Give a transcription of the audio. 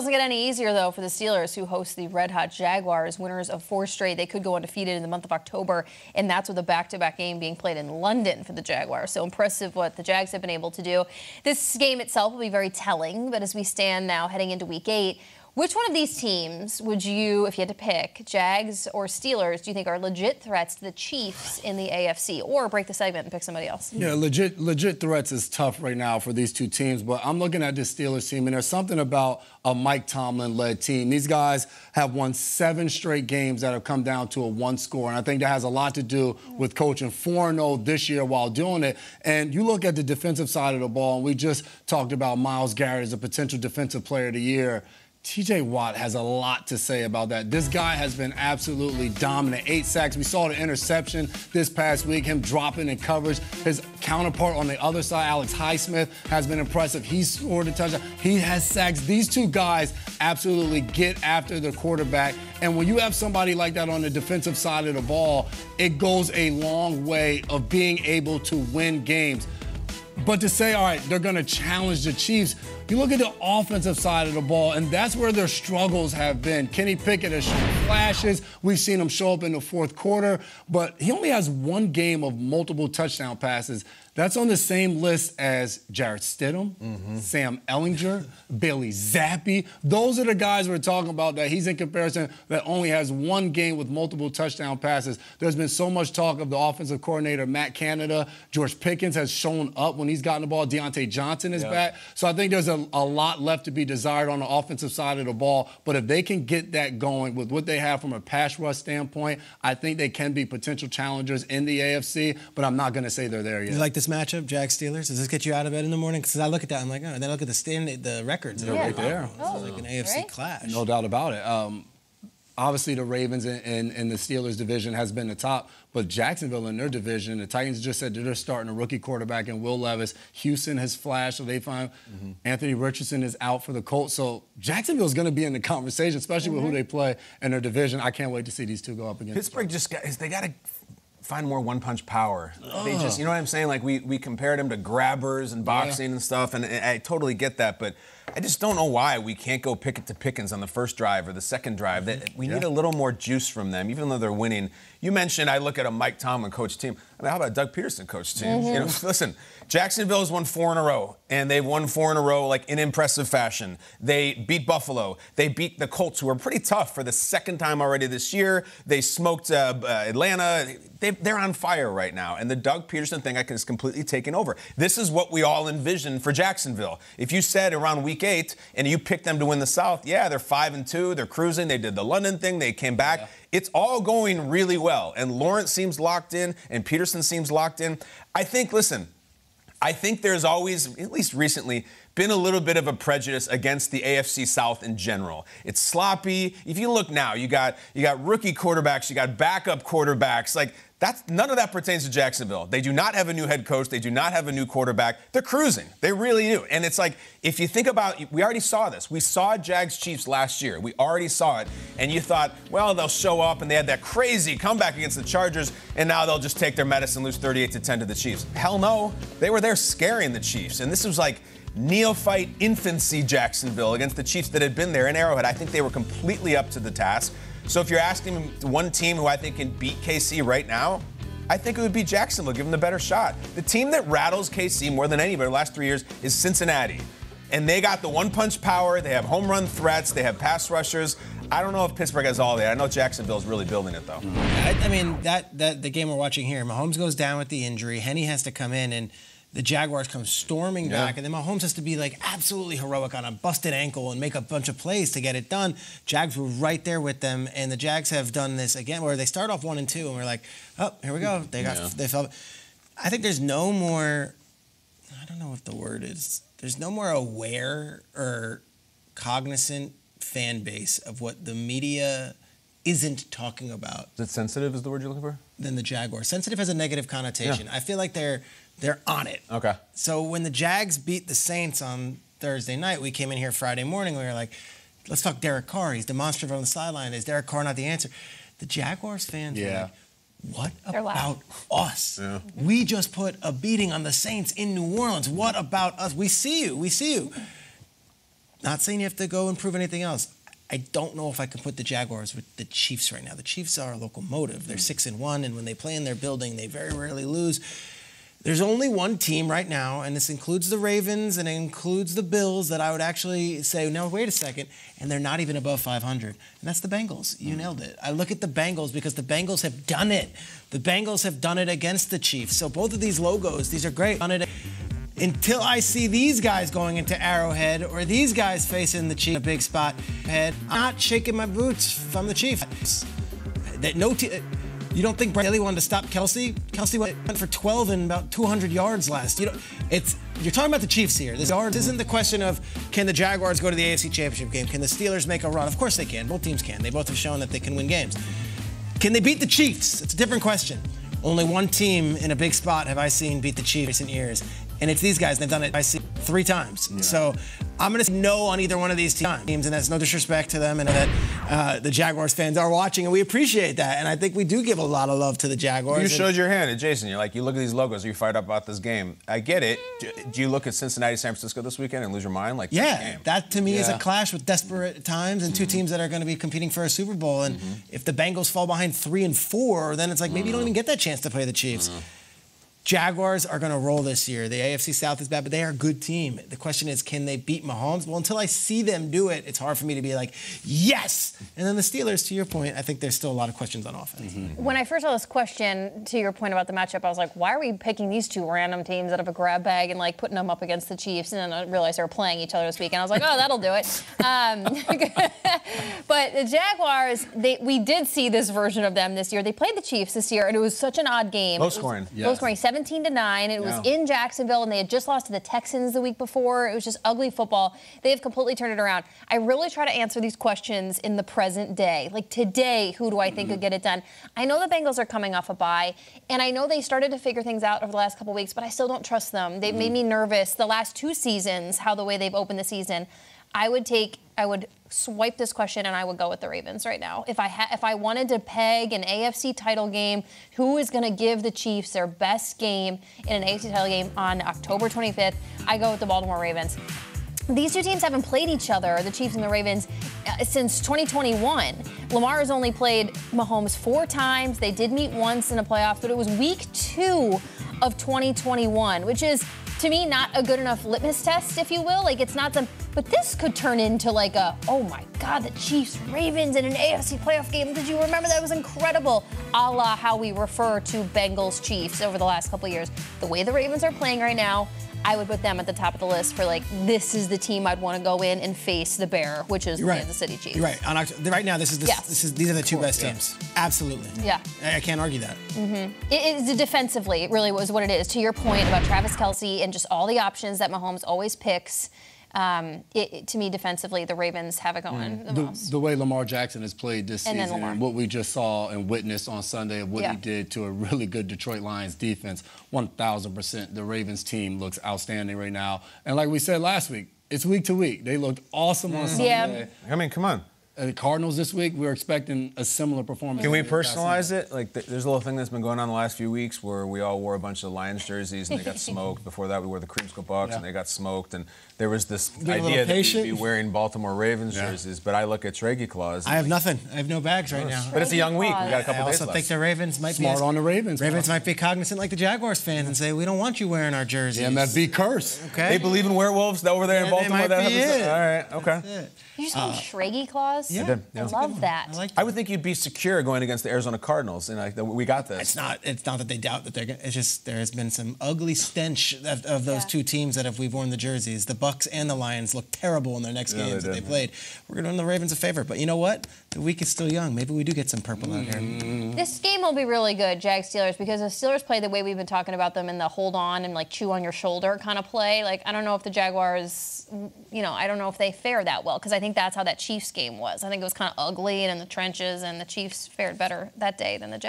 doesn't get any easier, though, for the Steelers, who host the red-hot Jaguars, winners of 4 straight. They could go undefeated in the month of October, and that's with a back-to-back game being played in London for the Jaguars. So impressive what the Jags have been able to do. This game itself will be very telling, but as we stand now heading into Week 8, which one of these teams would you, if you had to pick, Jags or Steelers, do you think are legit threats to the Chiefs in the AFC? Or break the segment and pick somebody else? Yeah, legit threats is tough right now for these two teams, but I'm looking at this Steelers team, and there's something about a Mike Tomlin-led team. These guys have won 7 straight games that have come down to a 1 score, and I think that has a lot to do with coaching 4-0 this year while doing it. And you look at the defensive side of the ball, and we just talked about Myles Garrett as a potential defensive player of the year. TJ Watt has a lot to say about that. This guy has been absolutely dominant. 8 sacks. We saw the interception this past week, him dropping in coverage. His counterpart on the other side, Alex Highsmith, has been impressive. He scored a touchdown. He has sacks. These two guys absolutely get after the quarterback. And when you have somebody like that on the defensive side of the ball, it goes a long way of being able to win games. But to say, all right, they're going to challenge the Chiefs, you look at the offensive side of the ball, and that's where their struggles have been. Kenny Pickett has shown flashes. We've seen him show up in the fourth quarter, but he only has 1 game of multiple touchdown passes. That's on the same list as Jarrett Stidham, Sam Ehlinger, Bailey Zappi. Those are the guys we're talking about that he's in comparison that only has 1 game with multiple touchdown passes. There's been so much talk of the offensive coordinator, Matt Canada. George Pickens has shown up when he's gotten the ball. Deontay Johnson is back. So I think there's a lot left to be desired on the offensive side of the ball. But if they can get that going with what they have from a pass rush standpoint, I think they can be potential challengers in the AFC, but I'm not going to say they're there yet. You like this matchup, Jags Steelers? Does this get you out of bed in the morning? Because I look at that, I'm like, oh, then I look at the records. They're right there. It's like an AFC clash. No doubt about it. Obviously, the Ravens in the Steelers division has been the top, but Jacksonville in their division, the Titans just said they're starting a rookie quarterback in Will Levis. Houston has flashed, so they find Anthony Richardson is out for the Colts. So Jacksonville's going to be in the conversation, especially with who they play in their division. I can't wait to see these two go up against Pittsburgh. They got to find more one-punch power. They just, you know what I'm saying? Like, we compared them to grabbers and boxing and stuff, and I totally get that, but I just don't know why we can't go Pickett to Pickens on the first drive or the second drive. We need a little more juice from them, even though they're winning. You mentioned I look at a Mike Tomlin coach team. I mean, how about Doug Peterson coach team? You know, listen, Jacksonville's won 4 in a row, and they've won 4 in a row like in impressive fashion. They beat Buffalo. They beat the Colts, who are pretty tough for the 2nd time already this year. They smoked Atlanta. They're on fire right now, and the Doug Peterson thing is completely taken over. This is what we all envisioned for Jacksonville. If you said around Week 8 and you picked them to win the South, yeah, they're 5-2. They're cruising. They did the London thing. They came back. It's all going really well, and Lawrence seems locked in, and Peterson seems locked in. I think there's always, at least recently, been a little bit of a prejudice against the AFC South in general. It's sloppy. If you look now, you got rookie quarterbacks, you got backup quarterbacks. Like, none of that pertains to Jacksonville. They do not have a new head coach. They do not have a new quarterback. They're cruising. They really do. And it's like, if you think about, we already saw this. We saw Jags Chiefs last year. We already saw it. And you thought, well, they'll show up, and they had that crazy comeback against the Chargers, and now they'll just take their medicine, lose 38-10 to the Chiefs. Hell no. They were there scaring the Chiefs. And this was like neophyte infancy Jacksonville against the Chiefs that had been there in Arrowhead. I think they were completely up to the task. So if you're asking one team who I think can beat KC right now, I think it would be Jacksonville, give them the better shot. The team that rattles KC more than anybody the last 3 years is Cincinnati. And they got the one-punch power. They have home run threats. They have pass rushers. I don't know if Pittsburgh has all that. I know Jacksonville's really building it, though. I mean, the game we're watching here, Mahomes goes down with the injury. Henne has to come in, and the Jaguars come storming back, and then Mahomes has to be like absolutely heroic on a busted ankle and make a bunch of plays to get it done. Jags were right there with them, and the Jags have done this again where they start off 1-2, and we're like, oh, here we go. They fell. I think there's no more, I don't know what the word is, there's no more aware or cognizant fan base of what the media isn't talking about. Is it sensitive is the word you're looking for? Than the Jaguars. Sensitive has a negative connotation. I feel like they're on it. Okay. So when the Jags beat the Saints on Thursday night, we came in here Friday morning, we were like, let's talk Derek Carr. He's demonstrative on the sideline. Is Derek Carr not the answer? The Jaguars fans were like, what about us? We just put a beating on the Saints in New Orleans. What about us? We see you. Not saying you have to go and prove anything else. I don't know if I can put the Jaguars with the Chiefs right now. The Chiefs are a locomotive. They're 6-1, and when they play in their building, they very rarely lose. There's only one team right now, and this includes the Ravens and it includes the Bills, that I would actually say, no, wait a second, and they're not even above 500. And that's the Bengals. You nailed it. I look at the Bengals because the Bengals have done it. The Bengals have done it against the Chiefs. So both of these logos, these are great. Done it until I see these guys going into Arrowhead or these guys facing the Chiefs in a big spot. I'm not shaking my boots from the Chiefs. You don't think Brady wanted to stop Kelsey? Kelsey went for 12 and about 200 yards last. You're talking about the Chiefs here. This isn't the question of can the Jaguars go to the AFC Championship game? Can the Steelers make a run? Of course they can. Both teams can. They both have shown that they can win games. Can they beat the Chiefs? It's a different question. Only one team in a big spot have I seen beat the Chiefs in recent years, and it's these guys. They've done it, I see, 3 times. Yeah. So I'm going to say no on either one of these teams, and that's no disrespect to them, and that the Jaguars fans are watching, and we appreciate that. And I think we do give a lot of love to the Jaguars. You showed your hand, and Jason. You're like, you look at these logos. Are you fired up about this game? I get it. Do you look at Cincinnati, San Francisco this weekend and lose your mind? Like, yeah, that to me is a clash with desperate times and 2 teams that are going to be competing for a Super Bowl. And if the Bengals fall behind 3-4, then it's like maybe you don't even get that chance to play the Chiefs. Jaguars are going to roll this year. The AFC South is bad, but they are a good team. The question is, can they beat Mahomes? Well, until I see them do it, it's hard for me to be like, yes! And then the Steelers, to your point, I think there's still a lot of questions on offense. When I first saw this question, to your point about the matchup, I was like, why are we picking these 2 random teams out of a grab bag and like putting them up against the Chiefs? And then I realized they were playing each other this week, and I was like, oh, that'll do it. But the Jaguars, we did see this version of them this year. They played the Chiefs this year, and it was such an odd game. Low scoring. Low scoring, 17-9. It was in Jacksonville, and they had just lost to the Texans the week before. It was just ugly football. They have completely turned it around. I really try to answer these questions in the present day. Like today, who do I think could get it done? I know the Bengals are coming off a bye, and I know they started to figure things out over the last couple weeks, but I still don't trust them. They've made me nervous the last 2 seasons, the way they've opened the season. I would swipe this question and I would go with the Ravens right now. If I wanted to peg an AFC title game, who is going to give the Chiefs their best game in an AFC title game on October 25th, I go with the Baltimore Ravens. These 2 teams haven't played each other, the Chiefs and the Ravens, since 2021. Lamar has only played Mahomes 4 times. They did meet once in a playoff, but it was week 2 of 2021, which is, to me, not a good enough litmus test, if you will. Like, it's not some, but this could turn into like oh my God, the Chiefs, Ravens in an AFC playoff game. Did you remember that? It was incredible, a la how we refer to Bengals Chiefs over the last couple of years. The way the Ravens are playing right now, I would put them at the top of the list for like, this is the team I'd want to go in and face the bear, which is the Kansas City Chiefs. You're right. Right now, these are the 2 best teams. Absolutely. Yeah. I can't argue that. It is defensively, it really was what it is. To your point about Travis Kelce and just all the options that Mahomes always picks, to me, defensively, the Ravens have it going the most. The way Lamar Jackson has played this season and what we just saw and witnessed on Sunday of what he did to a really good Detroit Lions defense, 1,000%. The Ravens team looks outstanding right now. And like we said last week, it's week to week. They looked awesome on Sunday. Yeah. I mean, come on. The Cardinals this week, we're expecting a similar performance. Can we personalize it? Like, there's a little thing that's been going on the last few weeks where we all wore a bunch of Lions jerseys and they got smoked. Before that, we wore the Creamsicle Bucks and they got smoked. And there was this idea that we'd be wearing Baltimore Ravens jerseys. But I look at Traggy Claus. I have nothing. I have no bags right now. But it's a young week. We got a couple days left. I also think the Ravens might be smart on the Ravens. Ravens might be cognizant like the Jaguars fans and say, we don't want you wearing our jerseys. GMFB curse. Okay. They believe in werewolves over there in Baltimore. That might be it. All right. Okay. You just call them Traggy Claus? Yeah. I did. Yeah. I love that. I would think you'd be secure going against the Arizona Cardinals, and like, we got this. It's not that they doubt that they're going. It's just there has been some ugly stench of those 2 teams that we've worn the jerseys. The Bucks and the Lions look terrible in their next games that they played. We're going to do the Ravens a favor, but you know what? The week is still young. Maybe we do get some purple out here. This game will be really good, Jags-Steelers, because the Steelers play the way we've been talking about them in the hold on and like chew on your shoulder kind of play. Like, I don't know if the Jaguars, I don't know if they fare that well, because I think that's how that Chiefs game was. I think it was kind of ugly and in the trenches, and the Chiefs fared better that day than the Jags.